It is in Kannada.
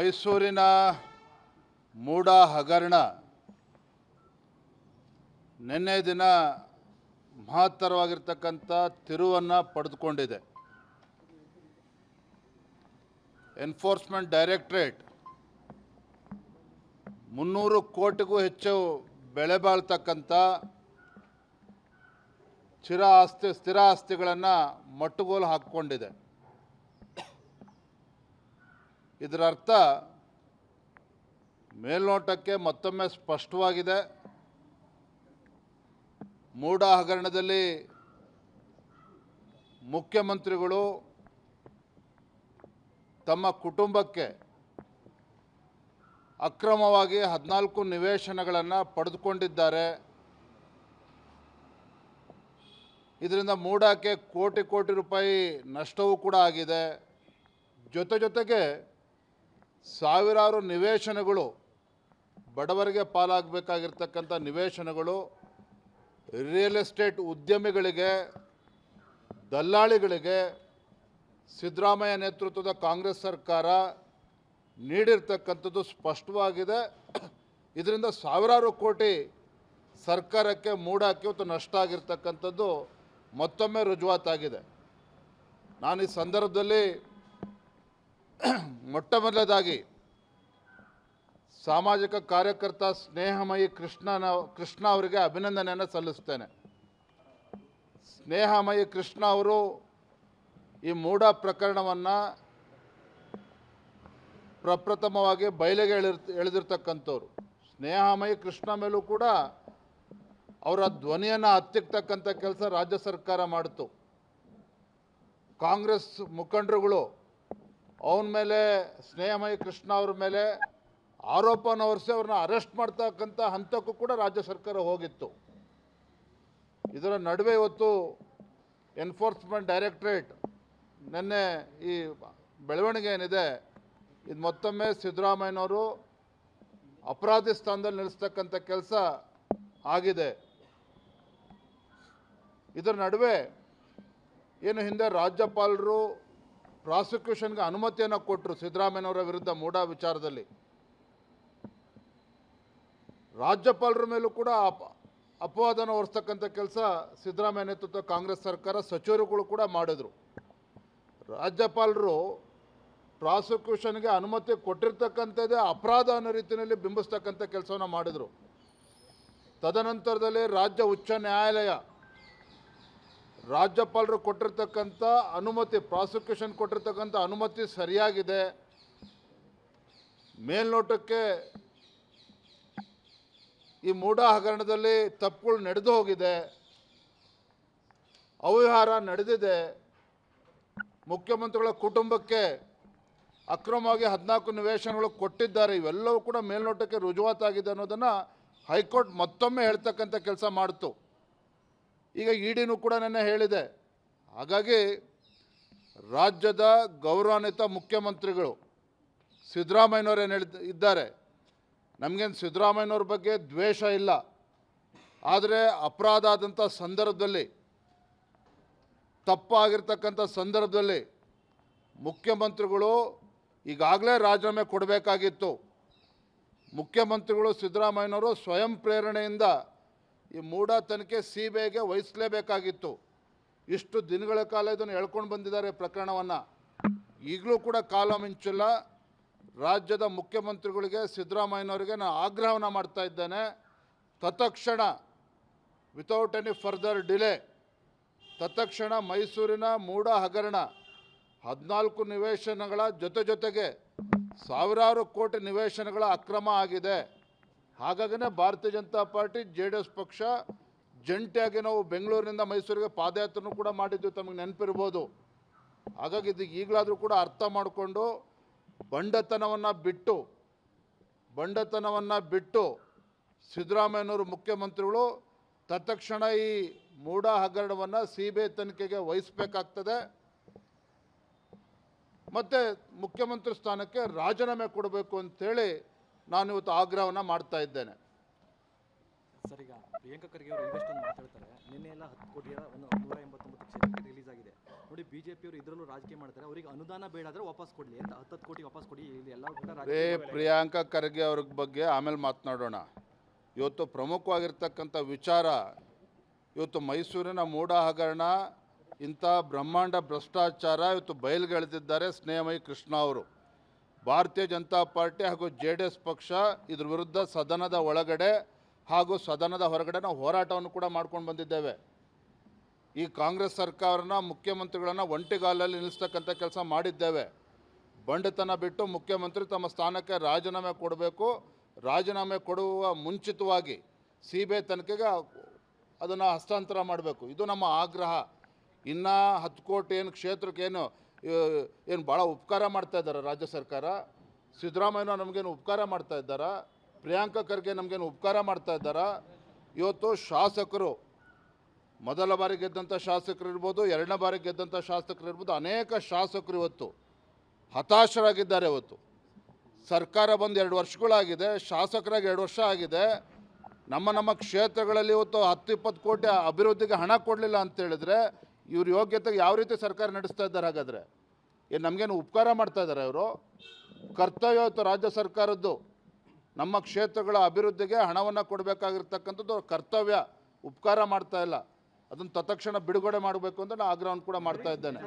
ಮೈಸೂರಿನ ಮೂಡ ಹಗರಣ ನಿನ್ನೆ ದಿನ ಮಹತ್ತರವಾಗಿರ್ತಕ್ಕಂಥ ತಿರುವನ್ನು ಪಡೆದುಕೊಂಡಿದೆ. ಎನ್ಫೋರ್ಸ್ಮೆಂಟ್ ಡೈರೆಕ್ಟರೇಟ್ 300 ಕೋಟಿಗೂ ಹೆಚ್ಚು ಬೆಲೆ ಬಾಳ್ತಕ್ಕಂಥ ಸ್ಥಿರ ಆಸ್ತಿಗಳನ್ನು ಮಟ್ಟುಗೋಲು ಹಾಕಿಕೊಂಡಿದೆ. ಇದರ ಅರ್ಥ ಮೇಲ್ನೋಟಕ್ಕೆ ಮತ್ತೊಮ್ಮೆ ಸ್ಪಷ್ಟವಾಗಿದೆ. ಮೂಡ ಹಗರಣದಲ್ಲಿ ಮುಖ್ಯಮಂತ್ರಿಗಳು ತಮ್ಮ ಕುಟುಂಬಕ್ಕೆ ಅಕ್ರಮವಾಗಿ 14 ನಿವೇಶನಗಳನ್ನು ಪಡೆದುಕೊಂಡಿದ್ದಾರೆ. ಇದರಿಂದ ಮೂಡಕ್ಕೆ ಕೋಟಿ ರೂಪಾಯಿ ನಷ್ಟವೂ ಕೂಡ ಆಗಿದೆ. ಜೊತೆಗೆ ಸಾವಿರಾರು ನಿವೇಶನಗಳು, ಬಡವರಿಗೆ ಪಾಲಾಗಬೇಕಾಗಿರ್ತಕ್ಕಂಥ ನಿವೇಶನಗಳು ರಿಯಲ್ ಎಸ್ಟೇಟ್ ಉದ್ಯಮಿಗಳಿಗೆ, ದಲ್ಲಾಳಿಗಳಿಗೆ ಸಿದ್ದರಾಮಯ್ಯ ನೇತೃತ್ವದ ಕಾಂಗ್ರೆಸ್ ಸರ್ಕಾರ ನೀಡಿರ್ತಕ್ಕಂಥದ್ದು ಸ್ಪಷ್ಟವಾಗಿದೆ. ಇದರಿಂದ ಸಾವಿರಾರು ಕೋಟಿ ಸರ್ಕಾರಕ್ಕೆ, ಮೂಡಕ್ಕೆ ಇವತ್ತು ನಷ್ಟ ಆಗಿರ್ತಕ್ಕಂಥದ್ದು ಮತ್ತೊಮ್ಮೆ ರುಜುವಾತಾಗಿದೆ. ನಾನು ಈ ಸಂದರ್ಭದಲ್ಲಿ ಮೊಟ್ಟಮೊದಲದಾಗಿ ಸಾಮಾಜಿಕ ಕಾರ್ಯಕರ್ತ ಸ್ನೇಹಮಯಿ ಕೃಷ್ಣ ಅವರಿಗೆ ಅಭಿನಂದನೆಯನ್ನು ಸಲ್ಲಿಸ್ತೇನೆ. ಸ್ನೇಹಮಯಿ ಕೃಷ್ಣ ಅವರು ಈ ಮೂಡ ಪ್ರಕರಣವನ್ನು ಪ್ರಪ್ರಥಮವಾಗಿ ಬಯಲಿಗೆ ಎಳೆದಿರ್ತಕ್ಕಂಥವ್ರು. ಸ್ನೇಹಮಯಿ ಕೃಷ್ಣ ಮೇಲೂ ಕೂಡ ಅವರ ಧ್ವನಿಯನ್ನು ಹತ್ತಿಕ್ಕತಕ್ಕಂಥ ಕೆಲಸ ರಾಜ್ಯ ಸರ್ಕಾರ ಮಾಡಿತು. ಕಾಂಗ್ರೆಸ್ ಮುಖಂಡರುಗಳು ಅವನ ಮೇಲೆ, ಸ್ನೇಹಮಯಿ ಕೃಷ್ಣ ಅವ್ರ ಮೇಲೆ ಆರೋಪನ ಹೊರಿಸಿ ಅವ್ರನ್ನ ಅರೆಸ್ಟ್ ಮಾಡ್ತಕ್ಕಂಥ ಹಂತಕ್ಕೂ ಕೂಡ ರಾಜ್ಯ ಸರ್ಕಾರ ಹೋಗಿತ್ತು. ಇದರ ನಡುವೆ ಇವತ್ತು ಎನ್ಫೋರ್ಸ್ಮೆಂಟ್ ಡೈರೆಕ್ಟರೇಟ್ ನಿನ್ನೆ ಈ ಬೆಳವಣಿಗೆ ಏನಿದೆ, ಇದು ಮತ್ತೊಮ್ಮೆ ಸಿದ್ದರಾಮಯ್ಯನವರು ಅಪರಾಧಿ ಸ್ಥಾನದಲ್ಲಿ ನಿಲ್ಲಿಸ್ತಕ್ಕಂಥ ಕೆಲಸ ಆಗಿದೆ. ಇದರ ನಡುವೆ ಏನು ಹಿಂದೆ ರಾಜ್ಯಪಾಲರು ಪ್ರಾಸಿಕ್ಯೂಷನ್ಗೆ ಅನುಮತಿಯನ್ನು ಕೊಟ್ಟರು ಸಿದ್ದರಾಮಯ್ಯನವರ ವಿರುದ್ಧ ಮೂಡ ವಿಚಾರದಲ್ಲಿ, ರಾಜ್ಯಪಾಲರ ಮೇಲೂ ಕೂಡ ಅಪವಾದನ ಹೊರಿಸ್ತಕ್ಕಂಥ ಕೆಲಸ ಸಿದ್ದರಾಮಯ್ಯ ನೇತೃತ್ವ ಕಾಂಗ್ರೆಸ್ ಸರ್ಕಾರ, ಸಚಿವರುಗಳು ಕೂಡ ಮಾಡಿದರು. ರಾಜ್ಯಪಾಲರು ಪ್ರಾಸಿಕ್ಯೂಷನ್ಗೆ ಅನುಮತಿ ಕೊಟ್ಟಿರ್ತಕ್ಕಂಥದ್ದೇ ಅಪರಾಧ ಅನ್ನೋ ರೀತಿಯಲ್ಲಿ ಬಿಂಬಿಸ್ತಕ್ಕಂಥ ಕೆಲಸವನ್ನು ಮಾಡಿದರು. ತದನಂತರದಲ್ಲಿ ರಾಜ್ಯ ಉಚ್ಚ ನ್ಯಾಯಾಲಯ ರಾಜ್ಯಪಾಲರು ಕೊಟ್ಟಿರ್ತಕ್ಕಂಥ ಅನುಮತಿ, ಪ್ರಾಸಿಕ್ಯೂಷನ್ ಕೊಟ್ಟಿರ್ತಕ್ಕಂಥ ಅನುಮತಿ ಸರಿಯಾಗಿದೆ, ಮೇಲ್ನೋಟಕ್ಕೆ ಈ ಮೂಡ ಹಗರಣದಲ್ಲಿ ತಪ್ಪುಗಳು ನಡೆದು ಹೋಗಿದೆ, ಅವ್ಯವಹಾರ ನಡೆದಿದೆ, ಮುಖ್ಯಮಂತ್ರಿಗಳ ಕುಟುಂಬಕ್ಕೆ ಅಕ್ರಮವಾಗಿ 14 ನಿವೇಶನಗಳು ಕೊಟ್ಟಿದ್ದಾರೆ, ಇವೆಲ್ಲವೂ ಕೂಡ ಮೇಲ್ನೋಟಕ್ಕೆ ರುಜುವಾತಾಗಿದೆ ಅನ್ನೋದನ್ನು ಹೈಕೋರ್ಟ್ ಮತ್ತೊಮ್ಮೆ ಹೇಳ್ತಕ್ಕಂಥ ಕೆಲಸ ಮಾಡಿತು. ಈಗ ಇಡಿನೂ ಕೂಡ ನೆನ್ನೆ ಹೇಳಿದೆ. ಹಾಗಾಗಿ ರಾಜ್ಯದ ಗೌರವಾನ್ವಿತ ಮುಖ್ಯಮಂತ್ರಿಗಳು ಸಿದ್ದರಾಮಯ್ಯನವರು ಏನು ಇದ್ದಾರೆ, ನಮಗೇನು ಸಿದ್ದರಾಮಯ್ಯನವ್ರ ಬಗ್ಗೆ ದ್ವೇಷ ಇಲ್ಲ, ಆದರೆ ಅಪರಾಧ ಆದಂಥ ಸಂದರ್ಭದಲ್ಲಿ, ತಪ್ಪಾಗಿರ್ತಕ್ಕಂಥ ಸಂದರ್ಭದಲ್ಲಿ ಮುಖ್ಯಮಂತ್ರಿಗಳು ಈಗಾಗಲೇ ರಾಜೀನಾಮೆ ಕೊಡಬೇಕಾಗಿತ್ತು. ಮುಖ್ಯಮಂತ್ರಿಗಳು ಸಿದ್ದರಾಮಯ್ಯನವರು ಸ್ವಯಂ ಪ್ರೇರಣೆಯಿಂದ ಈ ಮೂಡ ತನಿಖೆ CBIಗೆ ವಹಿಸಲೇಬೇಕಾಗಿತ್ತು. ಇಷ್ಟು ದಿನಗಳ ಕಾಲ ಇದನ್ನು ಎಳ್ಕೊಂಡು ಬಂದಿದ್ದಾರೆ ಪ್ರಕರಣವನ್ನು. ಈಗಲೂ ಕೂಡ ಕಾಲ ಮಿಂಚಿಲ್ಲ. ರಾಜ್ಯದ ಮುಖ್ಯಮಂತ್ರಿಗಳಿಗೆ, ಸಿದ್ದರಾಮಯ್ಯನವರಿಗೆ ನಾನು ಆಗ್ರಹವನ್ನು ಮಾಡ್ತಾ ಇದ್ದೇನೆ, ತತ್ಕ್ಷಣ ವಿತೌಟ್ ಎನಿ ಫರ್ದರ್ ಡಿಲೇ ತತ್ಕ್ಷಣ ಮೈಸೂರಿನ ಮೂಡ ಹಗರಣ 14 ನಿವೇಶನಗಳ ಜೊತೆಗೆ ಸಾವಿರಾರು ಕೋಟಿ ನಿವೇಶನಗಳ ಅಕ್ರಮ ಆಗಿದೆ. ಹಾಗಾಗಿನೇ ಭಾರತೀಯ ಜನತಾ ಪಾರ್ಟಿ, JDS ಪಕ್ಷ ಜಂಟಿಯಾಗಿ ನಾವು ಬೆಂಗಳೂರಿನಿಂದ ಮೈಸೂರಿಗೆ ಪಾದಯಾತ್ರೆನೂ ಕೂಡ ಮಾಡಿದ್ವಿ, ತಮಗೆ ನೆನಪಿರ್ಬೋದು. ಹಾಗಾಗಿ ಇದು ಈಗಲಾದರೂ ಕೂಡ ಅರ್ಥ ಮಾಡಿಕೊಂಡು ಬಂಡತನವನ್ನು ಬಿಟ್ಟು ಸಿದ್ದರಾಮಯ್ಯನವರು ಮುಖ್ಯಮಂತ್ರಿಗಳು ತತ್ಕ್ಷಣ ಈ ಮೂಡ ಹಗರಣವನ್ನು CBI ತನಿಖೆಗೆ ವಹಿಸಬೇಕಾಗ್ತದೆ. ಮತ್ತು ಮುಖ್ಯಮಂತ್ರಿ ಸ್ಥಾನಕ್ಕೆ ರಾಜೀನಾಮೆ ಕೊಡಬೇಕು ಅಂತೇಳಿ ನಾನು ಇವತ್ತು ಆಗ್ರಹವನ್ನು ಮಾಡ್ತಾ ಇದ್ದೇನೆ. ಸರ್, ಈಗ ಪ್ರಿಯಾಂಕಾ ಖರ್ಗೆ ಅವರು ಇನ್ವೆಸ್ಟ್ ಮಾತಾಡ್ತಾರೆ. ನಿನ್ನೆ ಎಲ್ಲ 10 ಕೋಟಿಯ 189 ಕ್ಷೇತ್ರಕ್ಕೆ ರಿಲೀಸ್ ಆಗಿದೆ. ನೋಡಿ ಬಿಜೆಪಿಯವರು ಇದರಲ್ಲೂ ರಾಜಕೀಯ ಮಾಡ್ತಾರೆ, ಅವರಿಗೆ ಅನುದಾನ ಬೇಡ ಆದರೆ ವಾಪಸ್ ಕೊಡಲಿ ಅಂತ 10 ಕೋಟಿ ವಾಪಸ್ ಕೊಡಿ, ಇಲ್ಲಿ ಎಲ್ಲ ಕೂಡ ರೇ ರಾಜಕೀಯ ಪ್ರಿಯಾಂಕಾ ಖರ್ಗೆ ಅವ್ರ ಬಗ್ಗೆ ಆಮೇಲೆ ಮಾತನಾಡೋಣ. ಇವತ್ತು ಪ್ರಮುಖವಾಗಿರ್ತಕ್ಕಂಥ ವಿಚಾರ, ಇವತ್ತು ಮೈಸೂರಿನ ಮೂಢ ಹಗರಣ, ಇಂಥ ಬ್ರಹ್ಮಾಂಡ ಭ್ರಷ್ಟಾಚಾರ ಇವತ್ತು ಬಯಲ್ಗೆಳೆದಿದ್ದಾರೆ ಸ್ನೇಹಮಯಿ ಕೃಷ್ಣ ಅವರು. ಭಾರತೀಯ ಜನತಾ ಪಾರ್ಟಿ ಹಾಗೂ JDS ಪಕ್ಷ ಇದ್ರ ವಿರುದ್ಧ ಸದನದ ಒಳಗಡೆ ಹಾಗೂ ಸದನದ ಹೊರಗಡೆ ನಾವು ಹೋರಾಟವನ್ನು ಕೂಡ ಮಾಡ್ಕೊಂಡು ಬಂದಿದ್ದೇವೆ. ಈ ಕಾಂಗ್ರೆಸ್ ಸರ್ಕಾರನ ಮುಖ್ಯಮಂತ್ರಿಗಳನ್ನು ಒಂಟಿಗಾಲಲ್ಲಿ ನಿಲ್ಲಿಸ್ತಕ್ಕಂಥ ಕೆಲಸ ಮಾಡಿದ್ದೇವೆ. ಬಂಡತನ ಬಿಟ್ಟು ಮುಖ್ಯಮಂತ್ರಿ ತಮ್ಮ ಸ್ಥಾನಕ್ಕೆ ರಾಜೀನಾಮೆ ಕೊಡಬೇಕು. ರಾಜೀನಾಮೆ ಕೊಡುವ ಮುಂಚಿತವಾಗಿ CBI ತನಿಖೆಗೆ ಅದನ್ನು ಹಸ್ತಾಂತರ ಮಾಡಬೇಕು. ಇದು ನಮ್ಮ ಆಗ್ರಹ. ಇನ್ನು 10 ಕೋಟಿ ಏನು ಕ್ಷೇತ್ರಕ್ಕೆ ಏನು ಭಾಳ ಉಪಕಾರ ಮಾಡ್ತಾ ಇದ್ದಾರೆ ರಾಜ್ಯ ಸರ್ಕಾರ. ಸಿದ್ದರಾಮಯ್ಯ ನಮಗೇನು ಉಪಕಾರ ಮಾಡ್ತಾ ಇದ್ದಾರಾ? ಪ್ರಿಯಾಂಕಾ ಖರ್ಗೆ ನಮಗೇನು ಉಪಕಾರ ಮಾಡ್ತಾ ಇದ್ದಾರಾ? ಇವತ್ತು ಶಾಸಕರು, ಮೊದಲ ಬಾರಿ ಗೆದ್ದಂಥ ಶಾಸಕರು ಇರ್ಬೋದು, ಎರಡನೇ ಬಾರಿ ಗೆದ್ದಂಥ ಶಾಸಕರು ಇರ್ಬೋದು, ಅನೇಕ ಶಾಸಕರು ಇವತ್ತು ಹತಾಶರಾಗಿದ್ದಾರೆ. ಇವತ್ತು ಸರ್ಕಾರ ಬಂದು 2 ವರ್ಷಗಳಾಗಿದೆ, ಶಾಸಕರಾಗಿ 2 ವರ್ಷ ಆಗಿದೆ. ನಮ್ಮ ಕ್ಷೇತ್ರಗಳಲ್ಲಿ ಇವತ್ತು 10-20 ಕೋಟಿ ಅಭಿವೃದ್ಧಿಗೆ ಹಣ ಕೊಡಲಿಲ್ಲ ಅಂತೇಳಿದ್ರೆ ಇವ್ರ ಯೋಗ್ಯತೆಗೆ ಯಾವ ರೀತಿ ಸರ್ಕಾರ ನಡೆಸ್ತಾ ಇದ್ದಾರೆ? ಹಾಗಾದರೆ ಏನು ನಮಗೇನು ಉಪಕಾರ ಮಾಡ್ತಾ ಇದ್ದಾರೆ ಇವರು? ಕರ್ತವ್ಯ ಇವತ್ತು ರಾಜ್ಯ ಸರ್ಕಾರದ್ದು ನಮ್ಮ ಕ್ಷೇತ್ರಗಳ ಅಭಿವೃದ್ಧಿಗೆ ಹಣವನ್ನು ಕೊಡಬೇಕಾಗಿರ್ತಕ್ಕಂಥದ್ದು ಕರ್ತವ್ಯ. ಉಪಕಾರ ಮಾಡ್ತಾ ಇಲ್ಲ. ಅದನ್ನು ತತ್ಕ್ಷಣ ಬಿಡುಗಡೆ ಮಾಡಬೇಕು ಅಂತ ನಾನು ಆಗ್ರಹವನ್ನು ಕೂಡ ಮಾಡ್ತಾ ಇದ್ದೇನೆ.